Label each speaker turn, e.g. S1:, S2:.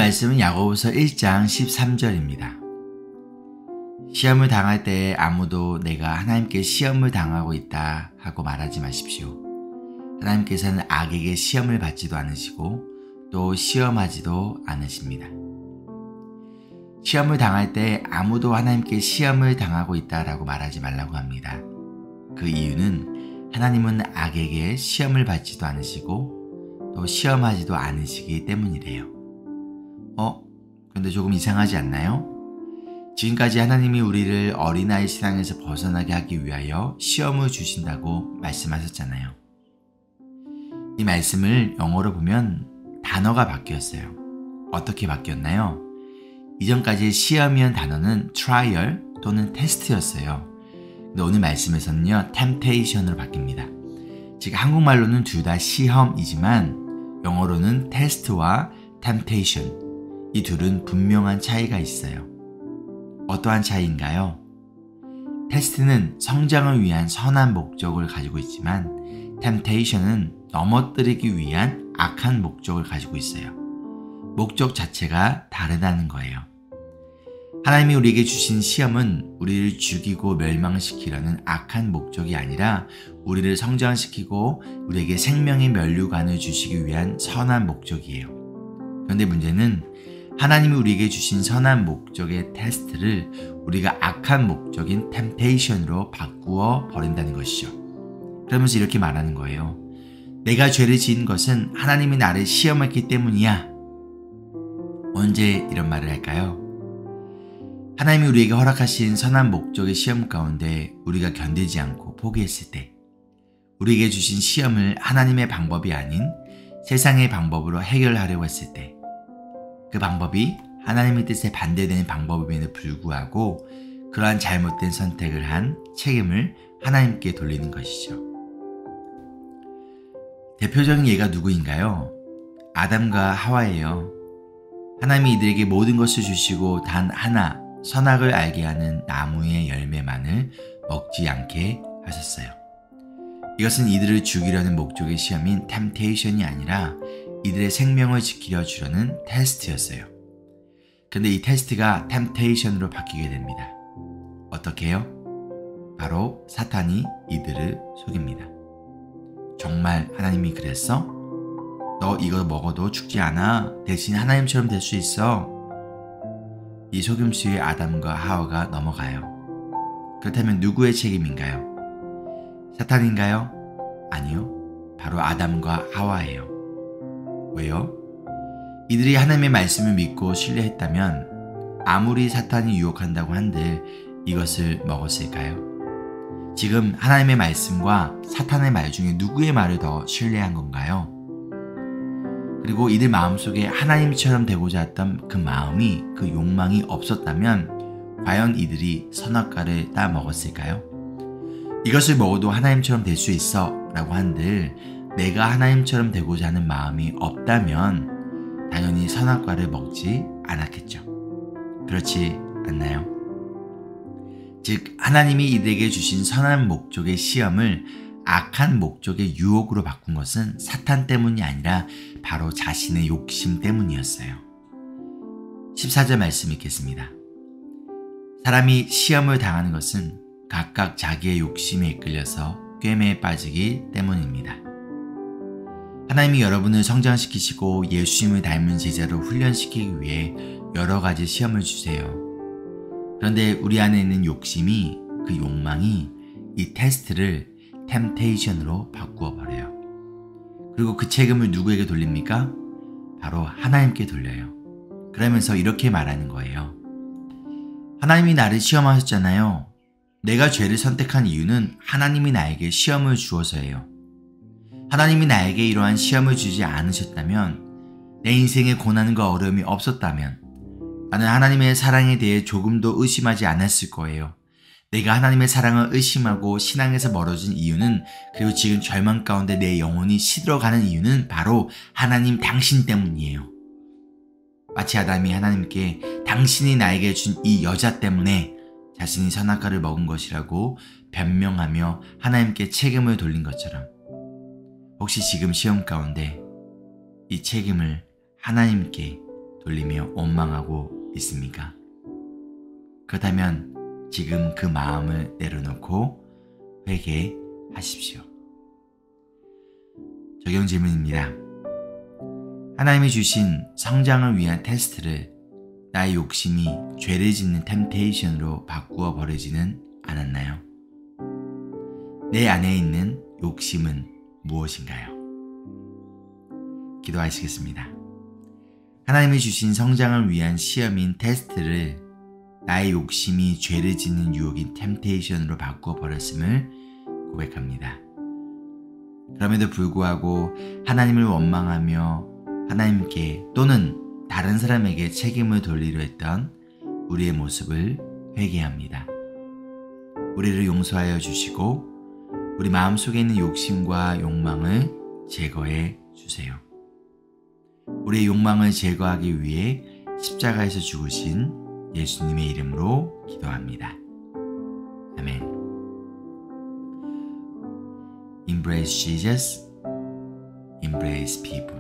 S1: 말씀은 야고보서 1장 13절입니다. 시험을 당할 때에 아무도 내가 하나님께 시험을 당하고 있다 하고 말하지 마십시오. 하나님께서는 악에게 시험을 받지도 않으시고 또 시험하지도 않으십니다. 시험을 당할 때 아무도 하나님께 시험을 당하고 있다라고 말하지 말라고 합니다. 그 이유는 하나님은 악에게 시험을 받지도 않으시고 또 시험하지도 않으시기 때문이래요. 근데 조금 이상하지 않나요? 지금까지 하나님이 우리를 어린아이 신앙에서 벗어나게 하기 위하여 시험을 주신다고 말씀하셨잖아요. 이 말씀을 영어로 보면 단어가 바뀌었어요. 어떻게 바뀌었나요? 이전까지 시험이란 단어는 trial 또는 test였어요. 근데 오늘 말씀에서는요, temptation으로 바뀝니다. 즉 한국말로는 둘 다 시험이지만 영어로는 test와 temptation, 이 둘은 분명한 차이가 있어요. 어떠한 차이인가요? 테스트는 성장을 위한 선한 목적을 가지고 있지만 temptation은 넘어뜨리기 위한 악한 목적을 가지고 있어요. 목적 자체가 다르다는 거예요. 하나님이 우리에게 주신 시험은 우리를 죽이고 멸망시키려는 악한 목적이 아니라 우리를 성장시키고 우리에게 생명의 면류관을 주시기 위한 선한 목적이에요. 그런데 문제는 하나님이 우리에게 주신 선한 목적의 테스트를 우리가 악한 목적인 템테이션으로 바꾸어 버린다는 것이죠. 그러면서 이렇게 말하는 거예요. 내가 죄를 지은 것은 하나님이 나를 시험했기 때문이야. 언제 이런 말을 할까요? 하나님이 우리에게 허락하신 선한 목적의 시험 가운데 우리가 견디지 않고 포기했을 때, 우리에게 주신 시험을 하나님의 방법이 아닌 세상의 방법으로 해결하려고 했을 때, 그 방법이 하나님의 뜻에 반대되는 방법임에도 불구하고 그러한 잘못된 선택을 한 책임을 하나님께 돌리는 것이죠. 대표적인 예가 누구인가요? 아담과 하와예요. 하나님이 이들에게 모든 것을 주시고 단 하나 선악을 알게 하는 나무의 열매만을 먹지 않게 하셨어요. 이것은 이들을 죽이려는 목적의 시험인 템테이션이 아니라 이들의 생명을 지키려 주려는 테스트였어요. 근데 이 테스트가 템테이션으로 바뀌게 됩니다. 어떻게 해요? 바로 사탄이 이들을 속입니다. 정말 하나님이 그랬어? 너 이거 먹어도 죽지 않아. 대신 하나님처럼 될 수 있어. 이 속임수에 아담과 하와가 넘어가요. 그렇다면 누구의 책임인가요? 사탄인가요? 아니요. 바로 아담과 하와예요. 왜요? 이들이 하나님의 말씀을 믿고 신뢰했다면 아무리 사탄이 유혹한다고 한들 이것을 먹었을까요? 지금 하나님의 말씀과 사탄의 말 중에 누구의 말을 더 신뢰한 건가요? 그리고 이들 마음속에 하나님처럼 되고자 했던 그 마음이, 그 욕망이 없었다면 과연 이들이 선악과를 따 먹었을까요? 이것을 먹어도 하나님처럼 될 수 있어 라고 한들 내가 하나님처럼 되고자 하는 마음이 없다면 당연히 선악과를 먹지 않았겠죠. 그렇지 않나요? 즉 하나님이 이들에게 주신 선한 목적의 시험을 악한 목적의 유혹으로 바꾼 것은 사탄 때문이 아니라 바로 자신의 욕심 때문이었어요. 14절 말씀 읽겠습니다. 사람이 시험을 당하는 것은 각각 자기의 욕심에 이끌려서 꾀매에 빠지기 때문입니다. 하나님이 여러분을 성장시키시고 예수님을 닮은 제자로 훈련시키기 위해 여러 가지 시험을 주세요. 그런데 우리 안에 있는 욕심이, 그 욕망이 이 테스트를 템테이션으로 바꾸어 버려요. 그리고 그 책임을 누구에게 돌립니까? 바로 하나님께 돌려요. 그러면서 이렇게 말하는 거예요. 하나님이 나를 시험하셨잖아요. 내가 죄를 선택한 이유는 하나님이 나에게 시험을 주어서예요. 하나님이 나에게 이러한 시험을 주지 않으셨다면, 내 인생에 고난과 어려움이 없었다면 나는 하나님의 사랑에 대해 조금도 의심하지 않았을 거예요. 내가 하나님의 사랑을 의심하고 신앙에서 멀어진 이유는, 그리고 지금 절망 가운데 내 영혼이 시들어가는 이유는 바로 하나님 당신 때문이에요. 마치 아담이 하나님께 당신이 나에게 준 이 여자 때문에 자신이 선악과를 먹은 것이라고 변명하며 하나님께 책임을 돌린 것처럼, 혹시 지금 시험 가운데 이 책임을 하나님께 돌리며 원망하고 있습니까? 그렇다면 지금 그 마음을 내려놓고 회개하십시오. 적용 질문입니다. 하나님이 주신 성장을 위한 테스트를 나의 욕심이 죄를 짓는 템테이션으로 바꾸어 버리지는 않았나요? 내 안에 있는 욕심은 무엇인가요? 기도하시겠습니다. 하나님이 주신 성장을 위한 시험인 테스트를 나의 욕심이 죄를 짓는 유혹인 템테이션으로 바꾸어 버렸음을 고백합니다. 그럼에도 불구하고 하나님을 원망하며 하나님께 또는 다른 사람에게 책임을 돌리려 했던 우리의 모습을 회개합니다. 우리를 용서하여 주시고 우리 마음속에 있는 욕심과 욕망을 제거해 주세요. 우리의 욕망을 제거하기 위해 십자가에서 죽으신 예수님의 이름으로 기도합니다. 아멘. Embrace Jesus, embrace people.